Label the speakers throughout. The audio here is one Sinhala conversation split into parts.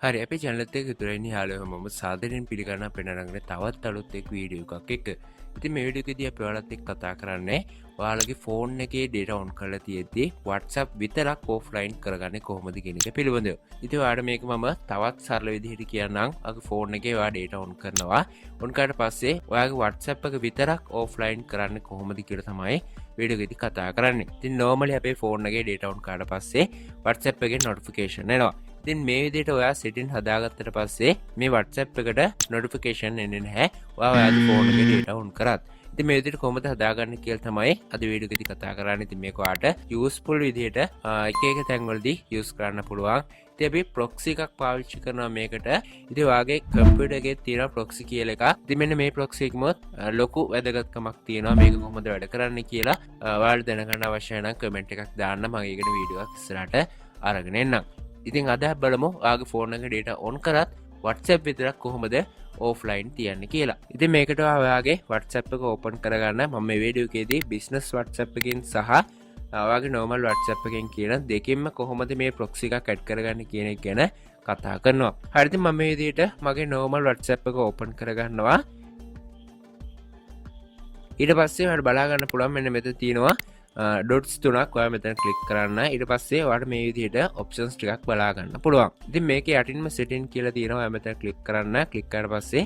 Speaker 1: හරි අපි channel එකේ ඉතුරුයින් යාළුවෝ මම සාදරයෙන් පිළිගන්නවා පෙනරංගනේ තවත් අලුත් එක් වීඩියෝ එකක් එක්ක. ඉතින් මේ වීඩියෝ එකේදී අපි ඔයාලත් එක්ක කතා කරන්නේ ඔයාලගේ ෆෝන් එකේ data on කරලා තියෙද්දි WhatsApp විතරක් offline කරගන්නේ කොහොමද කියන එක පිළිබඳව. ඉතින් ඔයාලට මේක මම තවත් සරල විදිහට කියන්නම්. ඔයාගේ ෆෝන් එකේ ඔයා data on කරනවා. on කරාට පස්සේ ඔයාගේ WhatsApp එක විතරක් offline කරන්නේ කොහොමද කියලා තමයි වීඩියෝ එකේදී කතා කරන්නේ. ඉතින් normally අපේ ෆෝන් එකේ data on කරාට පස්සේ WhatsApp එකේ notification එනවා. ඉතින් මේ විදිහට ඔයා setting හදාගත්තට පස්සේ මේ WhatsApp එකට notification එන්නේ නැහැ. ඔයා ඔයාගේ ෆෝන් එකේ data on කරත්. ඉතින් මේ විදිහට කොහොමද හදාගන්නේ කියලා තමයි අද වීඩියෝ එකේදී කතා කරන්නේ. ඉතින් මේක ඔයාලට useful විදිහට එක එක තැන්වලදී use කරන්න පුළුවන්. ඉතින් අපි proxy එකක් පාවිච්චි කරනවා මේකට. ඉතින් ඔයාගේ computer එකේ තියෙන proxy කියලා එකක්. ඉතින් මෙන්න මේ proxy එකමොත් ලොකු වැදගත්කමක් තියෙනවා. මේක කොහොමද වැඩ කරන්නේ කියලා ඔයාලට දැනගන්න අවශ්‍ය නම් comment එකක් දාන්න. මම ඒකට වීඩියෝ එකක් ඉස්සරහට අරගෙන එන්නම්. ඉතින් අද බලමු ඔයාගේ ෆෝන් එකේ data on කරත් WhatsApp විතරක් කොහොමද offline තියන්නේ කියලා. ඉතින් මේකට ඔයාගේ WhatsApp එක open කරගන්න මම මේ වීඩියෝ එකේදී business WhatsApp එකකින් සහ ඔයාගේ normal WhatsApp එකකින් කියන දෙකෙන්ම කොහොමද මේ proxy එකක් add කරගන්නේ කියන එක ගැන කතා කරනවා. හරි ඉතින් මම මේ විදිහට මගේ normal WhatsApp එක open කරගන්නවා. ඊට පස්සේ ඔයාලට බලා ගන්න පුළුවන් මෙන්න මෙතන තියෙනවා dots තුනක් ඔයා මෙතන ක්ලික් කරන්න. ඊට පස්සේ ඔයාලට මේ විදිහට options ටිකක් බලා ගන්න පුළුවන්. ඉතින් මේකේ යටින්ම setting කියලා තියෙනවා. ඔයා මෙතන ක්ලික් කරන්න. ක්ලික් කරලා පස්සේ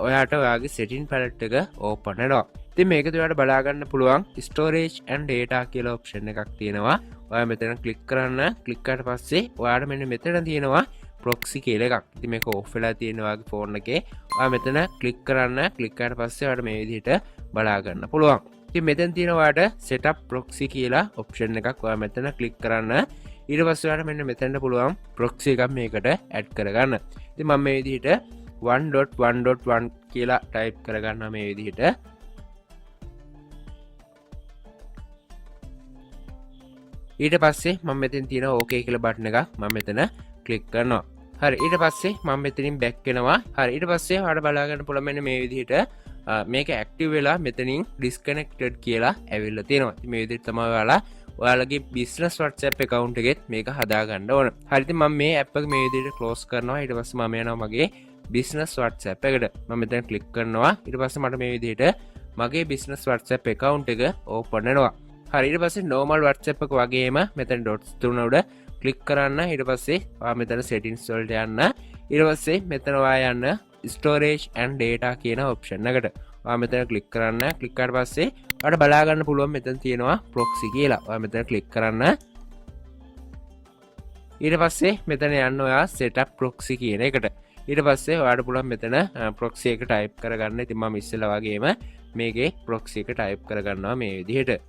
Speaker 1: ඔයාට ඔයාගේ setting palette එක open වෙනවා. ඉතින් මේකද ඔයාලට බලා ගන්න පුළුවන් storage and data කියලා option එකක් තියෙනවා. ඔයා මෙතන ක්ලික් කරන්න. ක්ලික් කරලා පස්සේ ඔයාට මෙන්න මෙතන තියෙනවා proxy කියලා එකක්. ඉතින් මේක off වෙලා තියෙනවා ඔයාගේ ෆෝන් එකේ. ඔයා මෙතන ක්ලික් කරන්න. ක්ලික් කරලා පස්සේ ඔයාට මේ විදිහට බලා ගන්න පුළුවන්. ඉතින් මෙතන තියෙන ඔයාලට setup proxy කියලා option එකක්. ඔයා මෙතන ක්ලික් කරන්න. ඊට පස්සේ ඔයාලට මෙන්න මෙතනට පුළුවන් proxy එකක් මේකට add කරගන්න. ඉතින් මම මේ විදිහට 1.1.1 කියලා type කරගන්නවා මේ විදිහට. ඊට පස්සේ මම මෙතන තියෙන okay කියලා button එකක් මම මෙතන click කරනවා. හරි ඊට පස්සේ මම මෙතනින් back වෙනවා. හරි ඊට පස්සේ ඔයාලට බලා ගන්න පුළුවන් මෙන්න මේ විදිහට මේක ඇක්ටිව් වෙලා මෙතනින් disconnected කියලා ඇවිල්ලා තියෙනවා. ඉතින් මේ විදිහට තමයි ඔයාලගේ business WhatsApp account එකෙත් මේක හදා ගන්න ඕන. හරි ඉතින් මම මේ app එක මේ විදිහට close කරනවා. ඊට පස්සේ මම යනවා මගේ business WhatsApp එකට. මම මෙතන click කරනවා. ඊට පස්සේ මට මේ විදිහට මගේ business WhatsApp account එක open වෙනවා. හරි ඊට පස්සේ normal WhatsApp එක වගේම මෙතන dots තුන උඩ click කරන්න. ඊට පස්සේ ඔයා මෙතන settings වලට යන්න. ඊට පස්සේ මෙතන ඔයා යන්න storage and data කියන option එකට. ඔයා මෙතන click කරන්න. click කරාට පස්සේ ඔයාලට බලා ගන්න පුළුවන් මෙතන තියෙනවා proxy කියලා. ඔයා මෙතන click කරන්න. ඊට පස්සේ මෙතන යන්න ඔයා setup proxy කියන එකට. ඊට පස්සේ ඔයාලට පුළුවන් මෙතන proxy එක type කරගන්න. ඉතින් මම ඉස්සෙල්ලා වගේම මේකේ proxy එක type කරගන්නවා මේ විදිහට.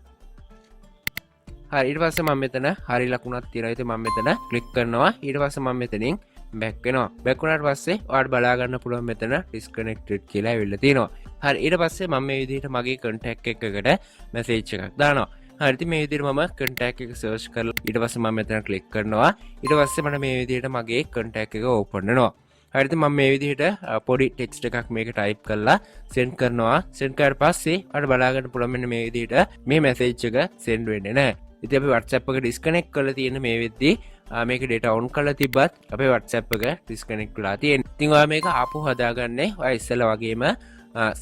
Speaker 1: හරි ඊට පස්සේ මම මෙතන හරි ලකුණක් තියෙනවා. ඉතින් මම මෙතන click කරනවා. ඊට පස්සේ මම මෙතනින් back වෙනවා. back වුණාට පස්සේ ඔයාලට බලා ගන්න පුළුවන් මෙතන disconnected කියලා ඇවිල්ලා තියෙනවා. හරි ඊට පස්සේ මම මේ විදිහට මගේ contact එකකට message එකක් දානවා. හරි ඉතින් මේ විදිහට මම contact එක search කරලා ඊට පස්සේ මම මෙතන click කරනවා. ඊට පස්සේ මට මේ විදිහට මගේ contact එක open වෙනවා. හරි ඉතින් මම මේ විදිහට පොඩි text එකක් මේක type කරලා send කරනවා. send කරාට පස්සේ ඔයාලට බලා ගන්න පුළුවන් මෙන්න මේ විදිහට මේ message එක send වෙන්නේ නැහැ. ඉතින් අපි WhatsApp එක disconnect කරලා තියෙන මේ වෙද්දී මේක data on කරලා තිබ්බත් අපේ WhatsApp එක disconnect වෙලා තියෙනවා. ඉතින් ඔයා මේක ආපහු හදාගන්නේ ඔයා ඉස්සෙල්ලා වගේම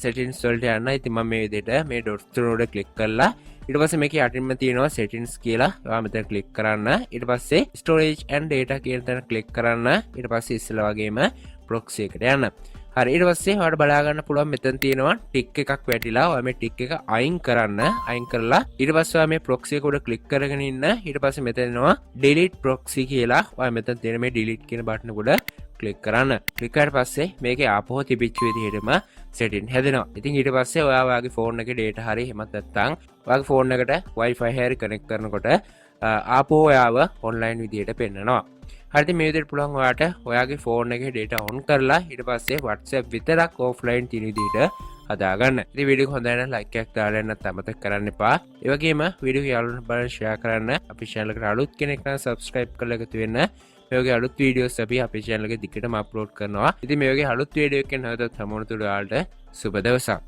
Speaker 1: settings වලට යන්න. ඉතින් මම මේ විදිහට මේ dots තුන උඩ click කරලා ඊට පස්සේ මේකේ යටින්ම තියෙනවා settings කියලා. ඔයා මෙතන click කරන්න. ඊට පස්සේ storage and data කියන තැන click කරන්න. ඊට පස්සේ ඉස්සෙල්ලා වගේම proxy එකට යන්න. හරි ඊට පස්සේ ඔයාලට බලා ගන්න පුළුවන් මෙතන තියෙනවා ටික් එකක් වැටිලා. ඔයා මේ ටික් එක අයින් කරන්න. අයින් කරලා ඊට පස්සේ ඔයා මේ proxy එක උඩ click කරගෙන ඉන්න. ඊට පස්සේ මෙතන එනවා delete proxy කියලා. ඔයා මෙතන තියෙන මේ delete කියන බටන් උඩ click කරන්න. click කරාට පස්සේ මේකේ ආපහු තිබිච්ච විදිහටම setting හැදෙනවා. ඉතින් ඊට පස්සේ ඔයා ඔයාගේ ෆෝන් එකේ data හරි එහෙමත් නැත්නම් ඔයාගේ ෆෝන් එකට wifi හරි connect කරනකොට ආපහු ඔයාව online විදිහට පෙන්නනවා. හරි ඉතින් මේ විදිහට පුළුවන් ඔයාට ඔයාගේ ෆෝන් එකේ data on කරලා ඊට පස්සේ WhatsApp විතරක් offline තියෙන විදිහට හදාගන්න. ඉතින් වීඩියෝ එක හොඳයි නම් like එකක් දාලා යන්නත් අමතක කරන්න එපා. ඒ වගේම වීඩියෝ එක යාළුවන්ට බලන්න share කරන්න. අපේ channel එකට අලුත් කෙනෙක් නම් subscribe කරලා එකතු වෙන්න. මේ වගේ අලුත් වීඩියෝස් අපි අපේ channel එකේ දිගටම upload කරනවා. ඉතින් මේ වගේ අලුත් වීඩියෝ එකකින් නැවතත් හමුවන තුරු ඔයාලට සුබ දවසක්.